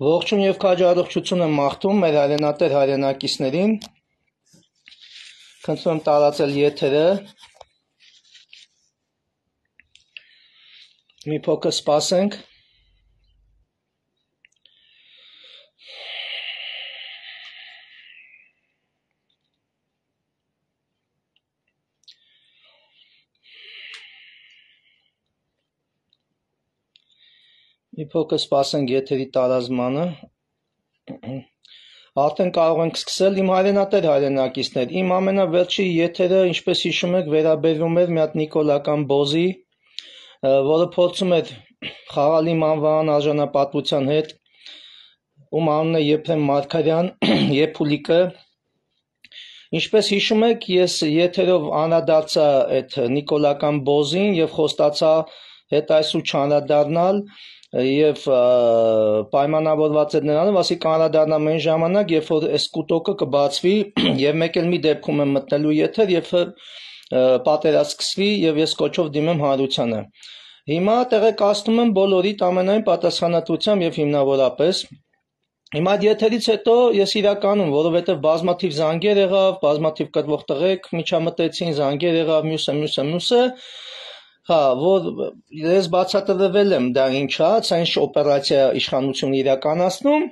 Ողջույն եւ քաջառողջություն եմ մաղթում մեր հայրենատեր հայրենակիցներին։ Խնդրում եմ տարածել եթերը։ Մի փոքր սպասենք։ Մի փոքր սպասենք եթերի տարածմանը։ Արդեն կարող ենք սկսել իմ հայրենատեր հայրենակիցներ։ Իմ ամենավերջի եթերը, ինչպես հիշում եք, վերաբերվում էր մի հատ նիկոլական բոզի, որը փորձում էր խաղալ իմ անվան արժանապատվության հետ, ում անունն է Եփրեմ Մարգարյան, Եփուլիկը։ Ինչպես հիշում եք, ես եթերով անդրադարձա այդ նիկոլական բոզին եւ խոստացա հետ այսու չանդրադառնալ եւ պայմանավորված էր նրանով, ասի կանադառնամ այն ժամանակ, երբ որ այս կուտոկը կբացվի եւ մեկ էլ մի դեպքում եմ մտնելու եթեր, երբ պատերազմ սկսվի եւ ես կոչով դիմեմ հանրությանը։ Հիմա տեղեկացնում եմ բոլորիդ ամենայն պատասխանատվությամբ եւ հիմնավորապես Հիմա այդ եթերից հետո ես իրականում, որովհետեւ բազմաթիվ զանգեր եղավ, բազմաթիվ կտրվող տղեկ միջամտեցին, զանգեր եղավ, մյուսը Հա, որ ես բացատրվել եմ դա ինչա, սա ինչ օպերացիա իշխանությունը իրականացնում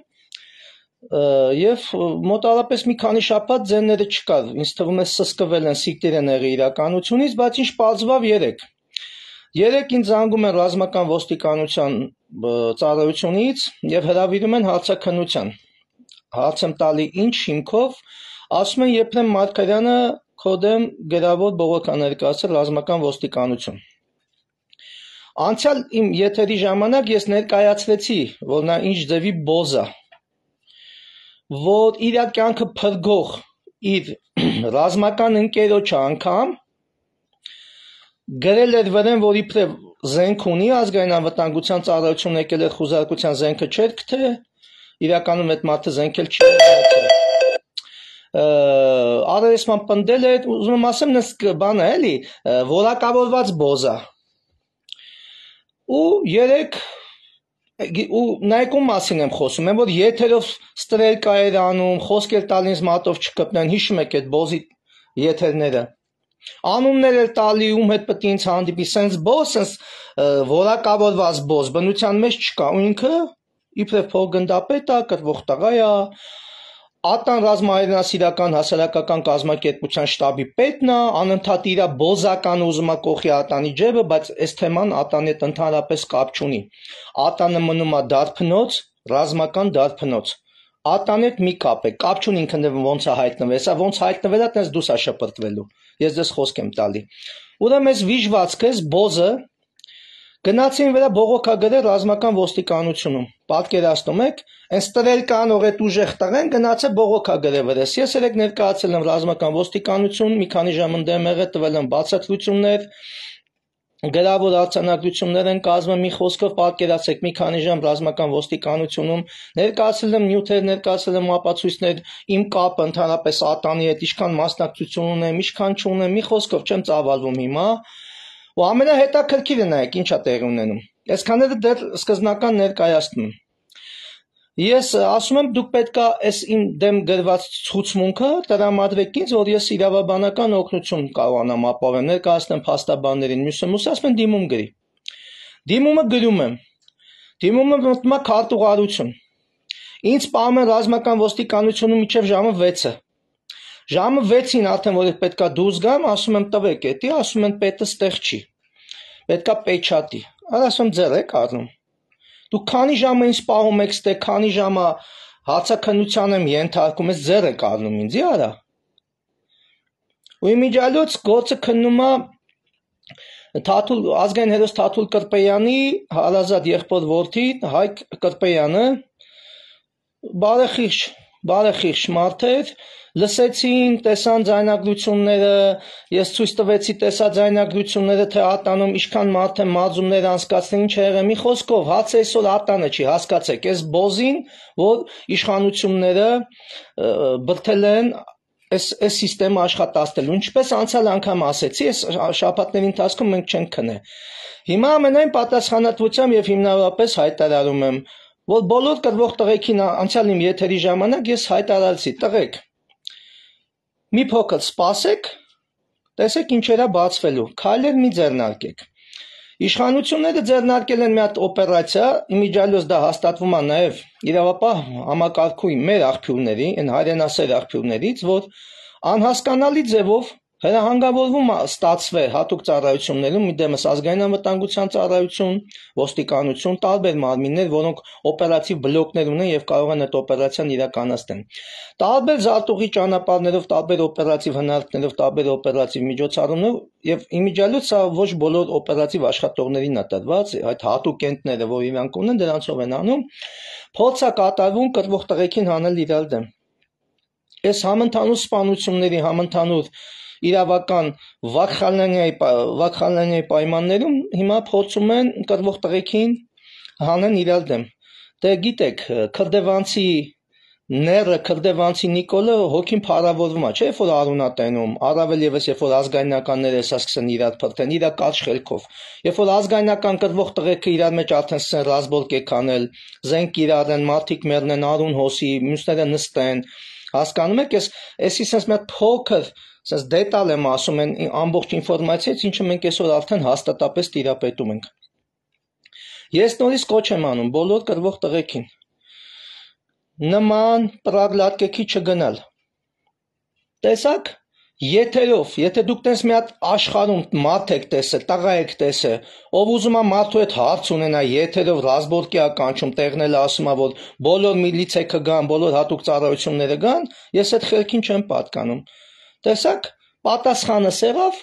եւ մոտավորապես մի քանի շաբաթ ձենները չկար, ինձ թվում է սսկվել են սիկտիր են եղի իրականությունից, բայց ինչ պարզվավ 3 ինձ զանգում են ռազմական ոստիկանության ծառայությունից եւ հրավիրում են հարցաքննության։ Հարց եմ տալի ինչ հիմքով, ասում են Եփրեմ Մարգարյանը քո դեմ գրավոր բողոք է ներկայացրել ռազմական ոստիկանություն։ Անցյալ իմ եթերի ժամանակ ես ներկայացրեցի, որ նա ինչ ձևի բոզ է, որ իր կյանքը փրկող իր ռազմական ընկերոջը անգամ գրել էր վրան, որ իբրև զենք ունի, ազգային անվտանգության ծառայությունն եկել էր խուզարկության զենքը չէր գտե, իրականում այդ մարդը զենք էլ չի արարեսման պնդել է, ուզում եմ ասեմ, բանը էլի, որակավորված բոզ է։ Ու 3 ու նայկում մասին եմ խոսում, եմ որ եթերով ստրելկա էր անում, խոսք էր տալիս մատով չկպնեն, հիշում եք այդ բոզի եթերները։ Անուններ էր տալի, ում հետ պետք է ինձ հանդիպի, սենց բոզ, սենց որակավորված բոզ, բնության մեջ չկա, ու ինքը իբրև փոխգնդապետ է, կտրվող տղա է, Ատան ռազմահայրենասիրական հասարակական կազմակերպության շտաբի պետն է, անընդհատ իր բոզական ուզում է կողի Ատանի ջեբը, բայց այս թեման Ատանի հետ ընդհանրապես կապ չունի։ Ատանը մնում է դարբնոց, ռազմական դարբնոց։ Ատանի հետ մի կապ է, կապ չունի ինքն ոնց է հայտնվել, սա ոնց հայտնվել է, տես դուս է շպրտվելու։ Ես դες խոսք եմ տալի։ Ուրեմն այս վիժվածքը, այս բոզը գնացին վրա բողոքագրել ռազմական ոստիկանությունում։ Պատկերացնում եք, այս ստրելկան ողետ ուժեղ տղեն գնացել բողոքագրել վրաս։ Ես երեք ներկայացել եմ ռազմական ոստիկանություն, մի քանի ժամ ընդդեմ եղել, տվել եմ բացատրություններ, գրավոր արձանագրություններ են կազմել, մի խոսքով պատկերացեք, մի քանի ժամ ռազմական ոստիկանությունում ներկայացել եմ նյութեր, ներկայացել եմ ապացույցներ, իմ կապը ընդհանրապես Ատանի հետ ինչքան մասնակցություն ունեմ, ինչքան չունեմ, մի խոսքով չեմ ծավալվում հիմա։ Ու ամենահետաքրքիրը նայեք ինչ է տեղի ունենում։ Այսքանները դեռ սկզբնական ներկայացնում եմ։ Ես ասում եմ դուք պետքա այս իմ դեմ գրված ցուցմունքը տրամադրեք ինձ, որ ես իրավաբանական օգնություն կարողանամ ապավեմ, ներկայացնեմ փաստաբաններին, մյուսը ասում են դիմում գրի։ Դիմումը գրում եմ։ Դիմումը մտնում է քարտուղարություն։ Ինձ պահում են ռազմական ոստիկանությունում մինչև ժամը 6-ը։ Ժամը 6-ին արդեն որ պետքա դուրս գամ, ասում եմ տվեք էդի, ասում են պետը ստեղ չի։ Պետքա պեչատի։ Ասում եմ ձեռ եք առնում։ Դուք քանի ժամը ինձ պահում եք ստեղ, քանի ժամը հացաքննության եմ ենթարկում, ես ձեռ եք առնում ինձի արա։ Ու իմիջիալոց գործը քննում է ազգային հերոս Թաթուլ Կրպեյանի հարազատ եղբոր որդի Հայկ Կրպեյանը բարեխիղճ մարդ էր, լսեցին, տեսան ձայնագրությունները, ես ցույց տվեցի տեսաձայնագրությունները, թե Ատանում ինչքան մարդ է մազումներ անցկացրին, ինչ եղել, մի խոսքով, հաց այսօր Ատանը չի, հասկացեք, այս բոզին, որ իշխանությունները բրդել են այս սիստեմը աշխատացնելու, ինչպես անցյալ անգամ ասեցի, այս շաբաթների ընթացքում մենք չենք քնե։ Հիմա ամենայն պատասխանատվությամբ եւ հիմնավորապես հայտարարում եմ, որ բոլոր կրվող տղեկին անցյալ իմ եթերի ժամանակ ես հայտարարեցի, տղեկ, մի փոքր սպասեք, տեսեք ինչերա բացվելու, քայլեր մի ձեռնարկեք։ Իշխանությունները ձեռնարկել են մի հատ օպերացիա, իմիջիալոց դա հաստատվում է նաև իրավապահ համակարգույի մեր աղբյուրների, այն հայրենասեր աղբյուրներից, որ անհասկանալի ձևով հրահանգավորվում է ստացվել հատուկ ծառայություններում, իդեմս ազգային անվտանգության ծառայություն, ոստիկանություն, տարբեր մարմիններ, որոնք օպերատիվ բլոկներ ունեն եւ կարող են այդ օպերացիան իրականացնել։ Տարբեր զարտուղի ճանապարհներով, տարբեր օպերատիվ հնարքներով, տարբեր օպերատիվ միջոցառումներով եւ իմիջիալոց սա ոչ բոլոր օպերատիվ աշխատողներին է տրված, այդ հատուկ կենտները, որ իրանք ունեն, դրանցով են անում, փորձ է կատարվում կրվող տղեկին հանել իրար դեմ։ Այս համընդհանուր սպանությունների, համընդհանուր իրավական վակխալենիայի պայմաններում հիմա փորձում են կրվող տղեկին հանեն իրար դեմ։ Դե գիտեք, քրդեվանցի ները, քրդեվանցի Նիկոլը հոգին փառավորվում է, չէ՞ երբ որ արուն է տենում, առավել եւս երբ որ ազգայնականները հեսա սկսեն իրար փրկեն, իրա կարճ խելքով։ Երբ որ ազգայնական կրվող տղեկը իրար մեջ արդեն սկսեն ռազմոլկեք անել, զենք իրարեն, մարդիկ մեռնեն, արուն հոսի, մյուսները նստեն, հասկանում եք, էսի sense մի հատ փոքր sense դետալ եմ ասում են ամբողջ ինֆորմացիայից, ինչը մենք այսօր արդեն հաստատապես տիրապետում ենք։ Ես նորից կոչ եմ անում բոլոր կրվող տղեկին նման պրագլատկեքի չգնալ։ Տեսակ, եթերով, եթե դուք տես մի հատ աշխարհում մարդ եք տեսել, տղա եք տեսել, ով ուզում է մարդու հետ հարց ունենա, եթերով ռազմորկի է կանչում, տեղնել ասում է, որ բոլոր միլիցեքը գան, բոլոր հատուկ ծառայությունները գան, ես այդ խելքին չեմ պատկանում։ Տեսակ, պատասխանը սեղավ,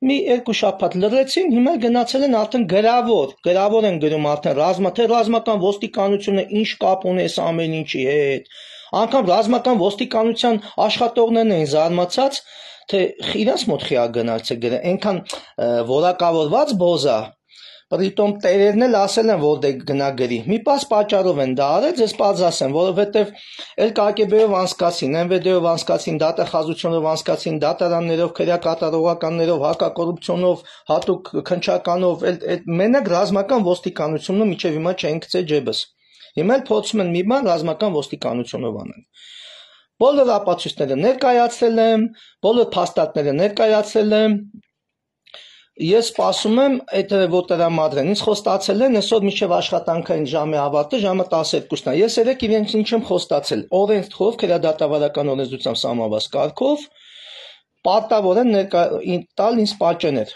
մի երկու շաբաթ լռեցին, հիմա գնացել են արդեն գրավոր են գրում արդեն թե ռազմական ոստիկանությունը ինչ կապ ունի այս ամեն ինչի հետ։ Անգամ ռազմական ոստիկանության աշխատողներն էին զարմացած, թե իրանց մոտ խիա գնալց է գրել, այնքան որակավորված բոզա, Պրիտոմ տերերն էլ ասել են, որ դե գնա գրի։ Մի պաս պատճառով են դա արել, ես պարզ ասեմ, որովհետև էլ ԿԳԲ-ով անցկացին, ՆՎԴ-ով անցկացին, դատախազությունով անցկացին, դատարաններով, քրեակատարողականներով, հակակոռուպցիոնով, հատուկ քննչականով, էլ մենակ ռազմական ոստիկանությունը մինչև հիմա չեն գցել ջեբս։ Հիմա էլ փորձում են մի բան ռազմական ոստիկանությունով անել։ Բոլոր ապացույցները ներկայացրել եմ, բոլոր փաստարկները ներկայացրել եմ։ Ես սպասում եմ այդ որ տրամադրեն, ինձ խոստացել են այսօր մինչև աշխատանքային ժամի ավարտը ժամը 12-ն է։ Ես երեք իրենց ինչ եմ խոստացել, օրենքով, քրեադատավարական օրենսդրությամբ սահմանված կարգով պարտավոր են տալ ինձ պատճեններ։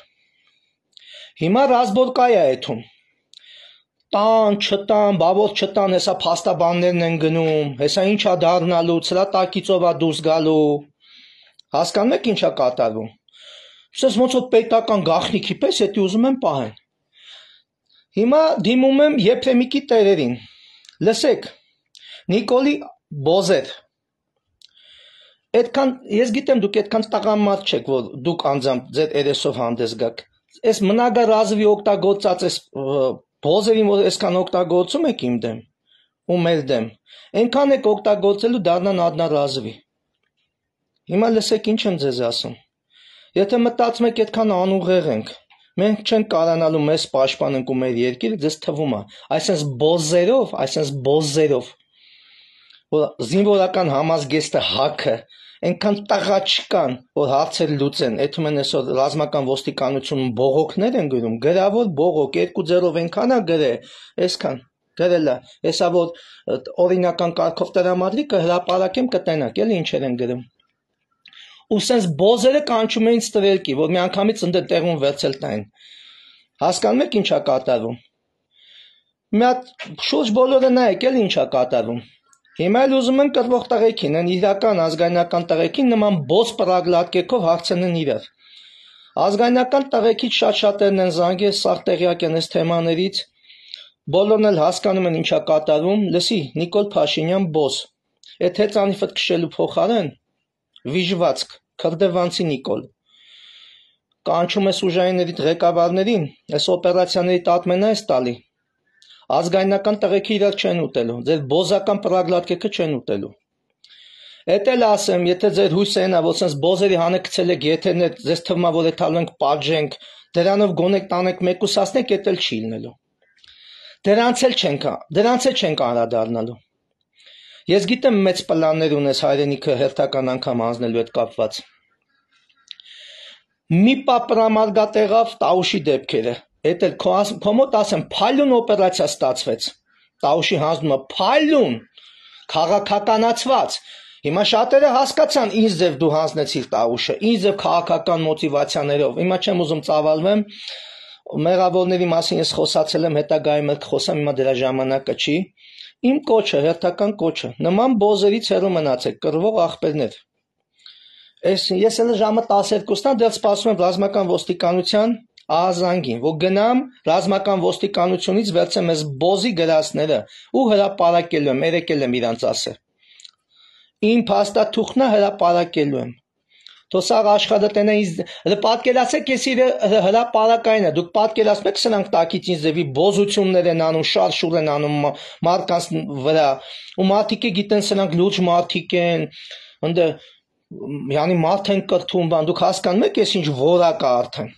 Հիմա ռազմորկա է այդում։ Տան, չտան, բավոր չտան, հեսա փաստաբաններն են գնում, հեսա ինչա դառնալու, սրա տակիցով է դուրս գալու։ Հասկանում եք ինչա կատարվում։ Սենց ոնց որ պետական գաղտնիքի պես էդի ուզում եմ պահեն։ Հիմա դիմում եմ Եփրեմիկի տերերին։ Լսեք, Նիկոլի Բոզեր։ Այդքան ես գիտեմ դուք այդքան տղամարդ չեք, որ դուք անձամբ ձեր երեսով հանդես գաք։ Այս մնագա ռազվի օգտագործած այս Բոզերին, որ այսքան օգտագործում եք իմ դեմ ու մեր դեմ, այնքան եք օգտագործելու դառնան ադնարազվի։ Հիմա լսեք ինչ եմ ձեզ ասում։ Եթե մտածում եք այդքան անուղեղ ենք, մենք չենք կարանալու մեզ պաշտպանենք ու մեր երկիրը, ձեզ թվում է, այսպես բոզերով, որ զինվորական համազգեստը հաքը, այնքան տղա չկան, որ հարցեր լուծեն, այդում են այսօր ռազմական ոստիկանությունում բողոքներ են գրում, գրավոր բողոք, 2 ձեռով այնքան է գրել, այսքան գրել է, հեսա որ օրինական կարգով տրամադրի կհրապարակեմ կտենակ, էլի ինչեր են գրում։ Ու սենց բոզերը կանչում էին ստրելկի, որ մի անգամից ընդ տեղում վերցել տային։ Հասկանում եք ինչա կատարվում։ Մի հատ շուրջ բոլորը նայեք, էլ ինչա կատարվում։ Հիմա էլ ուզում են կրվող տղեկին, են իրական ազգայնական տղեկին նման բոց պրագլատկեքով հարցնեն իրար։ Ազգայնական տղեկից շատ-շատերն են զանգել, սաղ տեղյակ են այս թեմաներից։ Բոլորն էլ հասկանում են ինչա կատարվում։ Լսի, Նիկոլ Փաշինյան բոս։ Այդ հեծանիվդ քշելու փոխարեն վիժվածք, քրդեվանցի Նիկոլ։ Կանչում ես ուժայինների ղեկավարներին, այս օպերացիաների տատմենա ես տալի։ Ազգայնական տղեկի իրար չեն ուտելու, ձեր բոզական պրագլատկեքը չեն ուտելու։ Էդ էլ ասեմ, եթե ձեր հույսը այնա, որ սենց բոզերի հանը գցել եք եթերներ, ձեզ թվում է, որ էթալու ենք պատժենք, դրանով գոնեք տանեք մեկուսացնեք, էդ էլ չի լինելու։ Դրանց էլ չենք անդրադառնալու։ Ես գիտեմ մեծ պլաններ ունես հայրենիքը հերթական անգամ հանձնելու հետ կապված։ Մի պապրամարգատ եղավ Տաուշի դեպքերը։ Էդ էլ քո մոտ ասեմ, փայլուն օպերացիա ստացվեց։ Տաուշի հանձնումը փայլուն, քաղաքականացված։ Հիմա շատերը հասկացան ինձ ձև դու հանձնեցիր Տաուշը, ինձ ձև քաղաքական մոտիվացիաներով։ Հիմա չեմ ուզում ծավալվեմ, մեղավորների մասին ես խոսացել եմ, հետագայում էլ կխոսեմ, հիմա դրա ժամանակը չի։ Իմ կոչը, հերթական կոչը, նման բոզերից հեռու մնացեք, կռվող աղբերներ։ Ես էլ ժամը 12-ն դեռ սպասում եմ ռազմական ոստիկանության ահազանգին, որ գնամ ռազմական ոստիկանությունից վերցեմ այս բոզի գրածները ու հրապարակելու եմ, երեկել եմ իրանց ասել։ Իմ փաստաթուղթն հրապարակելու եմ։ Թոսաղ աշխատը տենա պատկերացեք ես իր հրապարակայինը, դուք պատկերացնում եք սրանք տակից ինձ ձևի բոզություններ են անում, շարշուր են անում մարդկանց վրա, ու մարդիկ գիտեն սրանք լուրջ մարդիկ են, ընդ յանի մարդ են կրթում, բան, դուք հասկանում եք ես ինչ որակ է արդեն։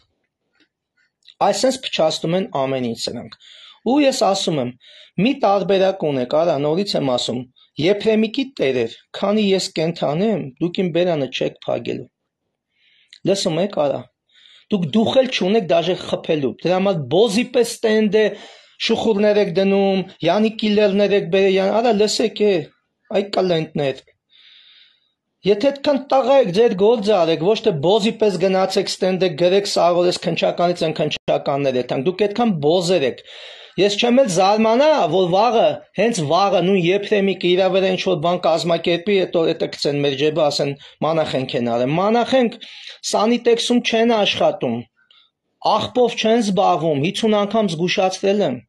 Այսպես փչացնում են ամեն ինչ սրանք։ Ու ես ասում եմ, մի տարբերակ ունեք, արա, նորից եմ ասում, Եփրեմիկի տերեր, քանի ես կենթանի եմ, դուք իմ բերանը չեք փագելու։ Լսում եք, արա, դուք դուխել չունեք դաժե խփելու, դրա համար բոզի պես ստենդ է, շուխուրներ եք դնում, յանի կիլերներ եք բերել, արա, լսեք է, այ կալենտներ։ Եթե այդքան տաղա եք ձեր գործը արեք, ոչ թե բոզի պես գնացեք ստենդ եք, գրեք սաղորես քնչականից են քնչականներ եթանք, դուք այդքան բոզեր եք։ Ես չեմ էլ զարմանա, որ վաղը, հենց վաղը նույն Եփրեմիկը իրա վրա ինչ-որ բան կազմակերպի, հետո էտը կցեն մեր ջեբը, ասեն մանախենք են արել։ Մանախենք սանիտեքսում չեն աշխատում, աղբով չեն զբաղվում, 50 անգամ զգուշացրել եմ։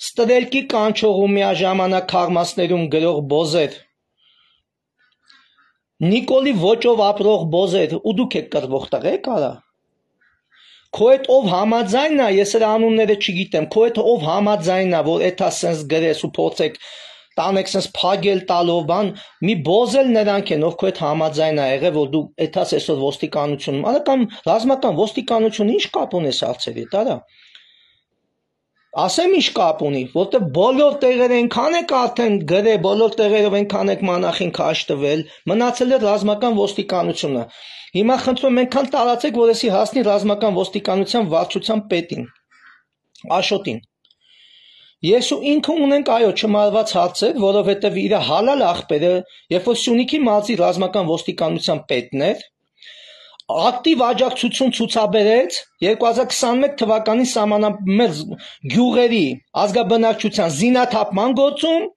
Ստրելկի կանչողու միաժամանակ քաղմասներում գրող բոզեր, Նիկոլի ոճով ապրող բոզեր, ու դուք եք կռվող տղեկ, արա։ Քո հետ ով համաձայնն է, ես իր անունները չգիտեմ, քո հետ ով համաձայնն է, որ էթա սենց գրես ու փորձեք տանեք սենց փագել տալով բան, մի բոզել նրանք են, ով քո հետ համաձայն է եղել, որ դու էթաս այսօր ոստիկանությունում, արա կամ ռազմական ոստիկանությունը ինչ կապ ունես հարցերի հետ, արա։ Ասեմ ինչ կապ ունի, որտեղ բոլոր տեղերը այնքան եք արդեն գրել, բոլոր տեղերով այնքան եք մանախին քաշ տվել, մնացել է ռազմական ոստիկանությունը։ Հիմա խնդրում եմ այնքան տարածեք, որ էսի հասնի ռազմական ոստիկանության վարչության պետին, Աշոտին։ Ես ու ինքը ունենք այո չմարված հարցեր, որովհետև իր հալալ աղբերը, երբ որ Սյունիքի մարզի ռազմական ոստիկանության պետն էր, ակտիվ աջակցություն ցուցաբերեց 2021 թվականի սահմանամերձ գյուղերի ազգաբնակչության զինաթափման գործում,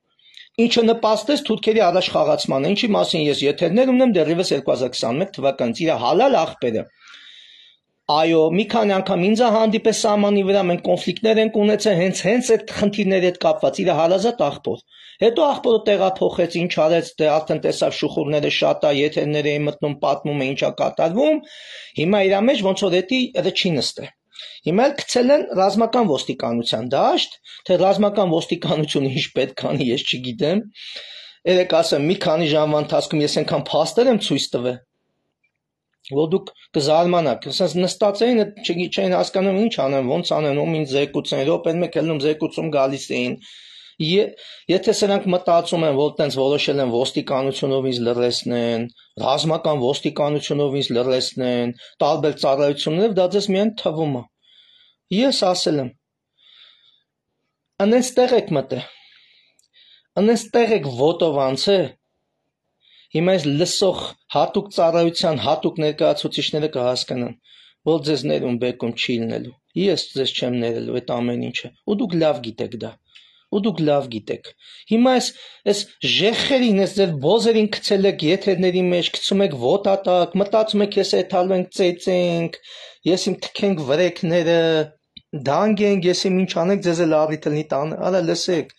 ինչը նպաստեց թուրքերի առաջ խաղացմանը, ինչի մասին ես եթերներ ունեմ դեռևս 2021 թվականից իր հալալ աղբերը։ Այո, մի քանի անգամ ինձ հանդիպես սահմանի վրա մենք կոնֆլիկտներ ենք ունեցել հենց այդ խնդիրների հետ կապված իր հարազատ աղբոր։ Հետո աղբորը տեղափոխեց, ինչ արեց, դե արդեն տեսավ շուխուրները շատ է, եթերներ էին մտնում, պատմում է ինչա կատարվում։ Հիմա իր մեջ ոնց որ դա չի նստել։ Հիմա էլ գցել են ռազմական ոստիկանության դաշտ, թե ռազմական ոստիկանությունը ինչ պետք անի, ես չգիտեմ։ Երեք ասեմ, մի քանի ժամվա ընթացքում ես այնքան փաստեր եմ ցույց տվել, որ դուք կզարմանաք, ասես նստած էին, չեն հասկանում ինչ անեն, ոնց անեն, ում ինձ զեկուցեն, րոպեն մեկ էլ զեկուցում գալիս էին։ Եթե սրանք մտածում են, որ տենց որոշել են ոստիկանությունով ինձ լռեցնեն, ռազմական ոստիկանությունով ինձ լռեցնեն, տարբեր ծառայություններով, դա ձեզ միայն թվում է։ Ես ասել եմ, անստեղ եք մտել, անստեղ եք ոտով անցել։ Հիմա այս լսող հատուկ ծառայության հատուկ ներկայացուցիչները կհասկանան, որ ձեզ ներում բեկում չի լինելու։ Ես ձեզ չեմ ներելու այդ ամեն ինչը, ու դուք լավ գիտեք դա։ Ու դուք լավ գիտեք։ Հիմա այս ժեխերին, այս ձեր բոզերին գցել եք եթերների մեջ, գցում եք ոտատակ, մտածում եք ես էթալու ենք ծեծենք, ես իմ թքենք վրեքները, դանգենք, ես իմ ինչ անենք, ձեզ էլ առիթ լինի տան։ Արա լսեք,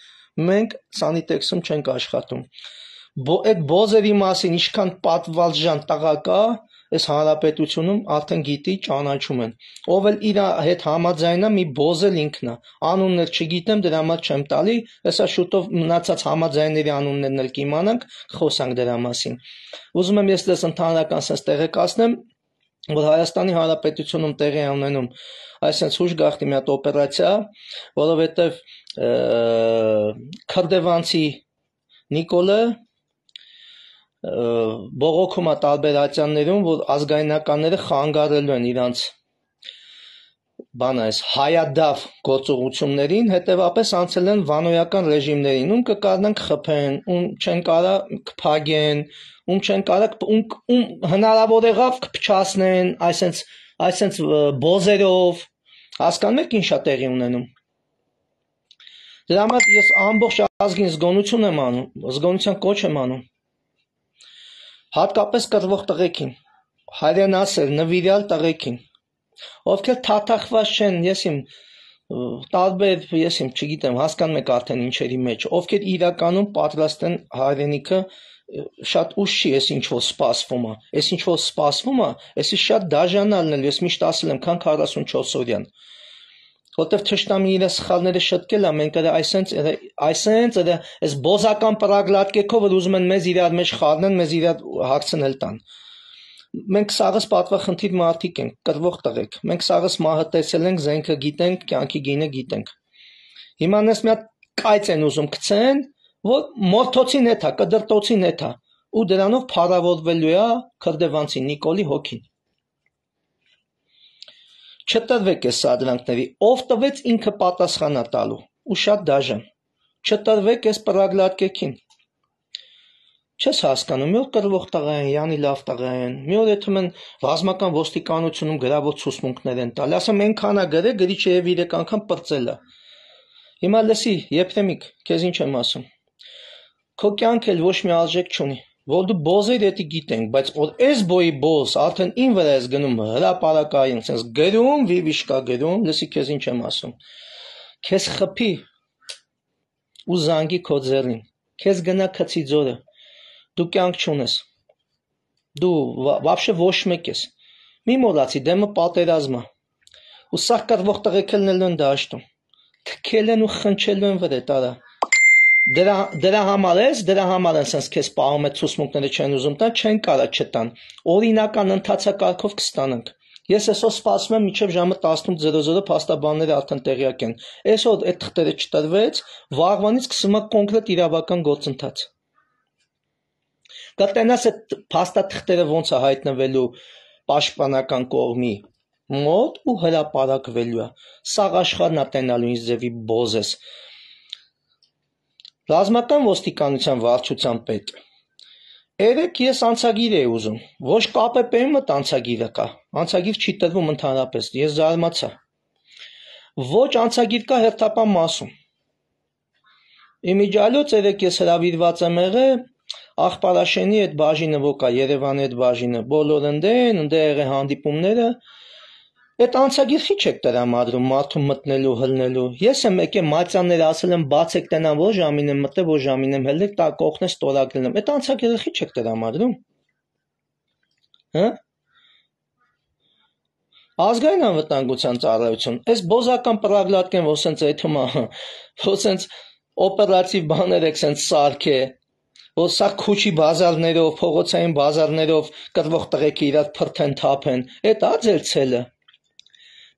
մենք սանիտեքսում չենք աշխատում։ Այդ բոզերի մասին ինչքան պատվալժան տղա կա, այս հանրապետությունում արդեն գիտի ճանաչում են։ Ով էլ իր հետ համաձայնա մի բոզել ինքն է։ Անուններ չգիտեմ, դրա համար չեմ տալի, հեսա շուտով մնացած համաձայնների անուններն էլ կիմանանք, խոսանք դրա մասին։ Ուզում եմ ես դες ընդհանրական sense տեղեկացնեմ, որ Հայաստանի Հանրապետությունում տեղի է ունենում այսպես հուշ գաղթի մի հատ օպերացիա, որովհետև քրդեվանցի Նիկոլը բողոքում է տարբեր ատյաններում, որ ազգայնականները խանգարելու են իրանց հայադավ գործողություններին, հետևապես անցել են վանոյական ռեժիմներին, ում կկարնանք խփեն, ում չեն կարա կփագեն, ում չեն կարա ում հնարավոր եղավ կփչացնեն, այսենց բոզերով, հասկանում եք ինչ է տեղի ունենում։ Դրա համար ես ամբողջ ազգին զգոնություն եմ անում, զգոնության կոչ եմ անում։ Հատկապես կռվող տղեկին, հայրենասեր, նվիրյալ տղեկին, ովքեր թաթախված չեն, չգիտեմ, հասկանում եք արդեն ինչերի մեջ, ովքեր իրականում պատրաստ են հայրենիքը շատ ուշ չի, ես ինչ որ սպասվում է, էսի շատ դաժանալն էլ, ես միշտ ասել եմ, քան 44 օրյան, որտեվ թշնամի իր սխալները շտկել է, մենք այսենց այս բոզական պրագլատկեքով, որ ուզում են մեզ իրար մեջ խառնեն, մեզ իրար հագցնել տան։ Մենք սաղս պատվախնդիր մարդիկ ենք, կռվող տղեկ, մենք սաղս մահը տեսել ենք, զենքը գիտենք, կյանքի գինը գիտենք։ Հիմա նես մի հատ կայծ են ուզում գցեն, որ մորթոցին հետ է, կդրտոցին հետ է, ու դրանով փառավորվելու է քրդեվանցի Նիկոլի հոգին։ Չտրվեք այս սադրանքների, ով տվեց ինքը պատասխան է տալու, ու շատ դաժան։ Չտրվեք այս պրագլատկեքին։ Չես հասկանում, մի օր կռվող տղա են, յանի լավ տղա են, մի օր եթում են ռազմական ոստիկանությունում գրավոր ցուսմունքներ են տալի, ասեմ ենքան է գրի չև 3 անգամ պրծել է։ Հիմա լսի, Եփրեմիկ, քեզ ինչ եմ ասում։ Քո կյանքը էլ ոչ մի արժեք չունի, որ դու բոզեր էդի գիտենք, բայց որ այս բոյի բոզ արդեն ին վրա ես գնում հրապարակային, sense գրում, վիվիշկա գրում, լսի քեզ ինչ եմ ասում։ Քեզ խփի ու զանգի քո ձեռին, քեզ գնա քցի ձորը, դու կյանք չունես, դու вообще ոչ մեկ ես, մի մոռացի, դեմը պատերազմ է, ու սա կռվող տղեկելն են դաշտում, թքել են ու խնչելու են վրա տարա, դրա համար ես, sense քեզ պահում է ցուսմունքները չեն ուզում տան, չեն կարա չտան, օրինական ընթացակարգով կստանանք, ես այսօր սպասում եմ մինչև ժամը 18:00 փաստաբանները արդեն տեղյակ են, այսօր այդ թղթերը չտրվեց, վաղվանից սկսում է կոնկրետ իրավական գործընթաց։ Կտենաս այդ փաստաթղթերը ոնց է հայտնվելու պաշտպանական կողմի մոտ ու հրապարակվելու է։ Սաղ աշխարհն է տենալու ինչ ձևի բոզ ես։ Ռազմական ոստիկանության վարչության պետ։ Երեք ես անցագիր էի ուզում, ոչ ԿՊՊ-ի մոտ անցագիրը կա, անցագիր չի տրվում ընդհանրապես, ես զարմացա։ Ոչ անցագիր կա հերթապահ մասում։ Իմիջիալոց երեք ես հրավիրված եմ եղել Աղբարաշենի այդ բաժինը ո՞կա, Երևանի այդ բաժինը, բոլոր ընդ եղե հանդիպումները, այդ անցագիր խի չեք տրամադրում մարդու մտնելու, հլնելու, ես եմ եկել մատյանները ասել եմ բացեք տնան, որ ժամին եմ մտել, որ ժամին եմ հելնել, տա կողքնես ստորագրել եմ, այդ անցագիրը խի չեք տրամադրում, հա? Ազգային անվտանգության ծառայություն, այս բոզական պրագլատկեն, որ սենց այդում է, որ սենց օպերատիվ բաներ եք սենց սարք է, որ սա քուչի բազարներով, փողոցային բազարներով կռվող տղեկը իրար փրթեն թափեն, այդ ա ձեր ցելը։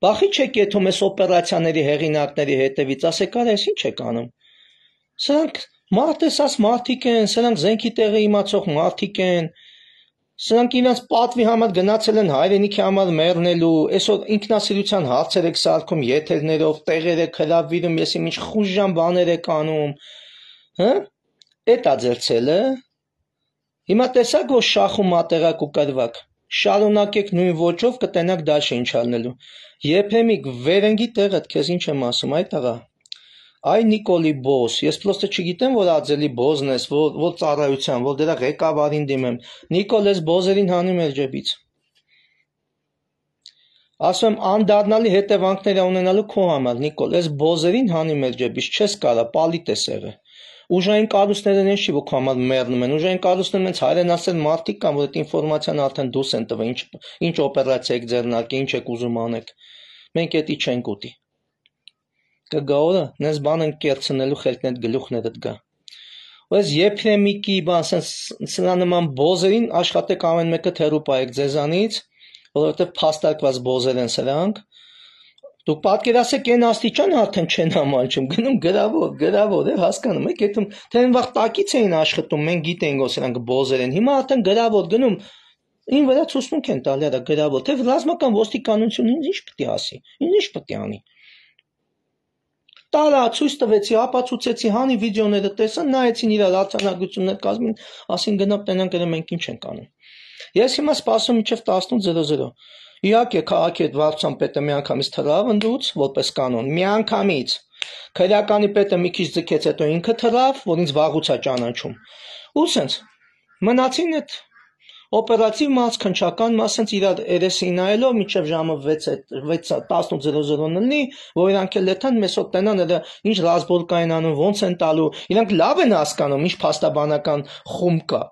Բախի չեք եթում այս օպերացիաների հեղինակների հետևից, ասեք արա, այս ինչ եք անում։ Սրանք մարդեսած մարդիկ են, սրանք զենքի տեղը իմացող մարդիկ են, սրանք իրենց պատվի համար գնացել են հայրենիքի համար մեռնելու, այսօր ինքնասիրության հարցեր եք սարքում եթերներով, տեղեր եք հրավիրում, ես ինչ խուժան բաներ եք անում, հա? Էդ ա ձեր ցելը։ Հիմա տեսակ որ շախում մատեղակ ու կրվակ, շարունակեք նույն ոճով կտենաք դաշը ինչ ալնելու։ Եփեմիկ վերընգի տեղդ քեզ ինչ եմ ասում, այ տղա։ Այ Նիկոլի բոս, ես պրոստը չգիտեմ որ ածելի բոզն ես, որ ծառայության, որ դրա ղեկավարին դիմեմ։ Նիկոլ ես բոզերին հանի մեր ջեբից։ Ասում եմ անդառնալի հետևանքներ ունենալու քո համար, Նիկոլ, ես բոզերին հանի մեր ջեբից, չես կարա, պալիտ ես եղել։ Ուժային կառույցները նենց չի, որ քո համար մեռնում են, ուժային կառույցներում հենց հայրենասեր մարդիկ կան, որ այդ ինֆորմացիան արդեն դուրս են տվել, ինչ օպերացիա եք ձեռնարկել, ինչ եք ուզում անեք։ Մենք էդի չենք ուտի։ Կգա օրը, նենց բան են կերցնելու խելքն այդ գլուխներդ գա։ Այս Եփրեմիկի բան, սրա նման բոզերին աշխատեք ամեն մեկը թերու պայեք ձեզանից, որովհետև փաստարկված բոզեր են սրանք։ Դուք պատկերացեք այն աստիճան արդեն չեն համալչում, գնում գրավոր է, հասկանում եք, եթե թե այն վաղ տակից էին աշխատում, մենք գիտեինք, որ սրանք բոզեր են, հիմա արդեն գրավոր գնում, ին վրա ցուցմունք են տալի, դա գրավոր, թե ռազմական ոստիկանությունը ինձ ինչ պետք է ասի, ինձ ինչ պետք է անի։ Տարա ցույց տվեցի, ապացուցեցի, հանի վիդեոները տեսան, նայեցին իրար արձանագրություններ կազմին, ասին գնաք տենանք գրեմ մենք ինչ ենք անում։ Ես հիմա սպասում մինչև 18:00։ Իհարկե քաղաքի հետ վարչության պետը միանգամից թռավ ընդուց, որպես կանոն, միանգամից։ Քրեականի պետը մի քիչ ձգեց, հետո ինքը թռավ, որ ինձ վաղուց է ճանաչում։ Ու սենց մնացին այդ օպերատիվ մաս, քնչական մաս, սենց իրար երեսին նայելով մինչև ժամը 18:00 լինի, որ իրանք էլ լեթան մեզ հոտ տենան դա ինչ ռազմորկա են անում, ոնց են տալու։ Իրանք լավ են հասկանում, ինչ փաստաբանական խումբ կա,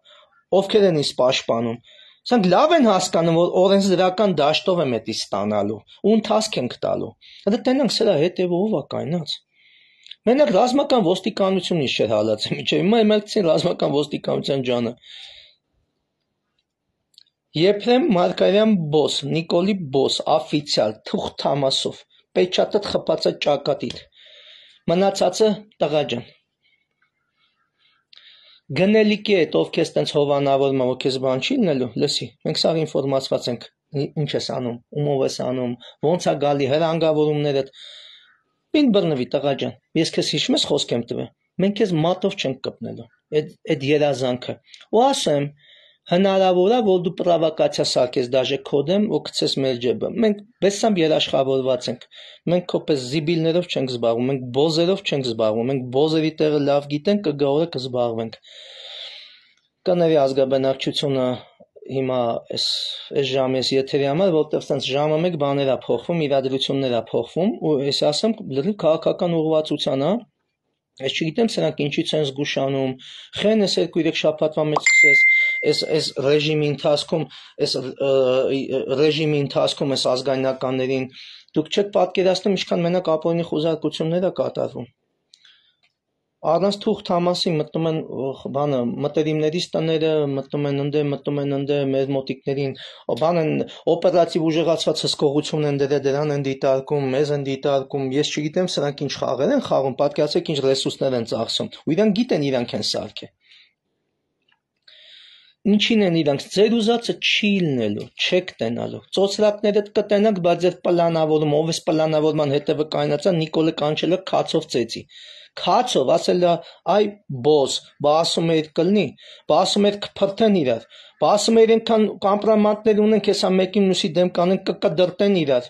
ովքեր են իսկ պաշտպանում։ Սրանք լավ են հասկանում, որ օրենսդրական դաշտով եմ էդի ստանալու, ու ընթացք ենք տալու։ Դա տենանք սրա հետևը ով է կայնած։ Մենակ ռազմական ոստիկանությունն ինչ էր հալածել, մինչև հիմա իմացին ռազմական ոստիկանության ջանը։ Եփրեմ Մարկարյան բոս, Նիկոլի բոս, օֆիցիալ, թուղթ Թամասով, պեչատը խփած է ճակատիդ։ Մնացածը տղա ջան։ Գնելիքի է, ով քեզ տենց հովանավորում է, որ քեզ բան չի լինելու, լսի, մենք սա ինֆորմացված ենք, ինչ ես անում, ումով ես անում, ոնց է գալի, հրանգավորումներդ։ Պին բռնվի տղա ջան, ես քեզ հիշում ես խոսք եմ տվել, մենք քեզ մատով չենք կպնելու, այդ երազանքը։ Ու ասեմ, հնարավոր է, որ դու պրովոկացիա սարքես դաժե կոդեմ, ու գցես մեր ջեբը։ Մենք բեսամբ երաշխավորված ենք։ Մենք քոպես զիբիլներով չենք զբաղվում, մենք բոզերով չենք զբաղվում, մենք բոզերի տեղը լավ գիտենք, կգա օրը կզբաղվենք։ Կների ազգաբնակչությունը հիմա այս ժամի եթերի համար, որտեղ sense ժամը մեկ բաներ է փոխվում, իրադրություններ է փոխվում, ու ես ասեմ, լրիվ քաղաքական ուղղվածության է։ Ես չգիտեմ, սրանք ինչից են զգուշանում, խեն ես 2-3 շաբաթվա մեջ այս ռեժիմի ընթացքում այս ազգայնականներին դուք չեք պատկերացնում ինչքան մենակ ապօրինի խուզարկություններ է կատարվում։ Առանց թուղթ Թամասի մտնում են բանը մտերիմներիս տները, մտնում են ընդ մեր մոտիկներին, բան են օպերատիվ ուժեղացված հսկողություն են դրան են դիտարկում, մեզ են դիտարկում, ես չգիտեմ սրանք ինչ խաղեր են խաղում, պատկերացեք ինչ ռեսուրսներ են ծախսում, ու իրանք գիտեն իրանք են սարքել։ Ինչին են իրանք, ձեր ուզածը չի լինելու, չեք տենալու, ծոցրակներդ կտենաք, բայց ձեր պլանավորում, ով ես պլանավորման հետևը կայնացա, Նիկոլը կանչելը քացով ծեցի, քացով, ասել է, այ բոս, բա ասում էիր կլնի, բա ասում էիր կփրթեն իրար, բա ասում էիր ենքան կամպրոմատներ ունենք, հեսա մեկին մյուսի դեմ կանեն կկդրտեն իրար,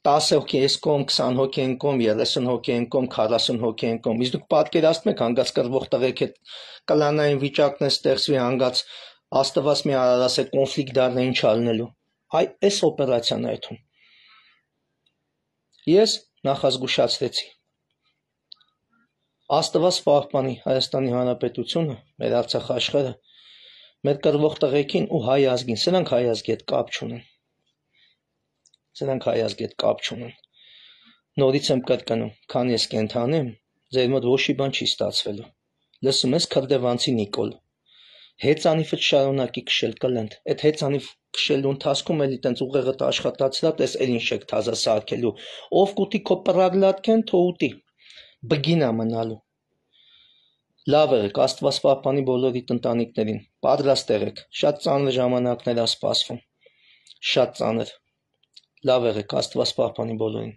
10 հոգի ես կողմ, 20 հոգի են կողմ, 30 հոգի են կողմ, 40 հոգի են կողմ, իսկ դուք պատկերացնում եք հանգած կռվող տղեկ հետ կլանային վիճակն ստեղծվի հանգած Աստված մի արարած է կոնֆլիկտ դառնա ինչ ալնելու։ Այ այս օպերացիան է այդում։ Ես նախազգուշացրեցի։ Աստված պահպանի Հայաստանի Հանրապետությունը, մեր Արցախ աշխարհը, մեր կռվող տղեկին ու հայ ազգին, սրանք հայ ազգի հետ կապ չունեն։ Սրանք հայ ազգի հետ կապ չունեն։ Նորից եմ կրկնում, քան ես կենթանի եմ, ձեր մոտ ոչի բան չի ստացվելու։ Լսում ես քրդեվանցի Նիկոլ։ Հեծանիվը շարունակի քշել կլենդ, այդ հեծանիվ քշելու ընթացքում էլի տենց ուղեղդ աշխատացրած, էս էլ ինչ եք թազա սարքելու, ով կուտի քո պրագլատքեն, թո ուտի, բգինա մնալու։ Լավ եղեք, Աստված պահպանի բոլորիդ ընտանիքներին, պատրաստ եղեք, շատ ծանր ժամանակներ է սպասվում, շատ ծանր, լավ եղեք, Աստված պահպանի բոլորին։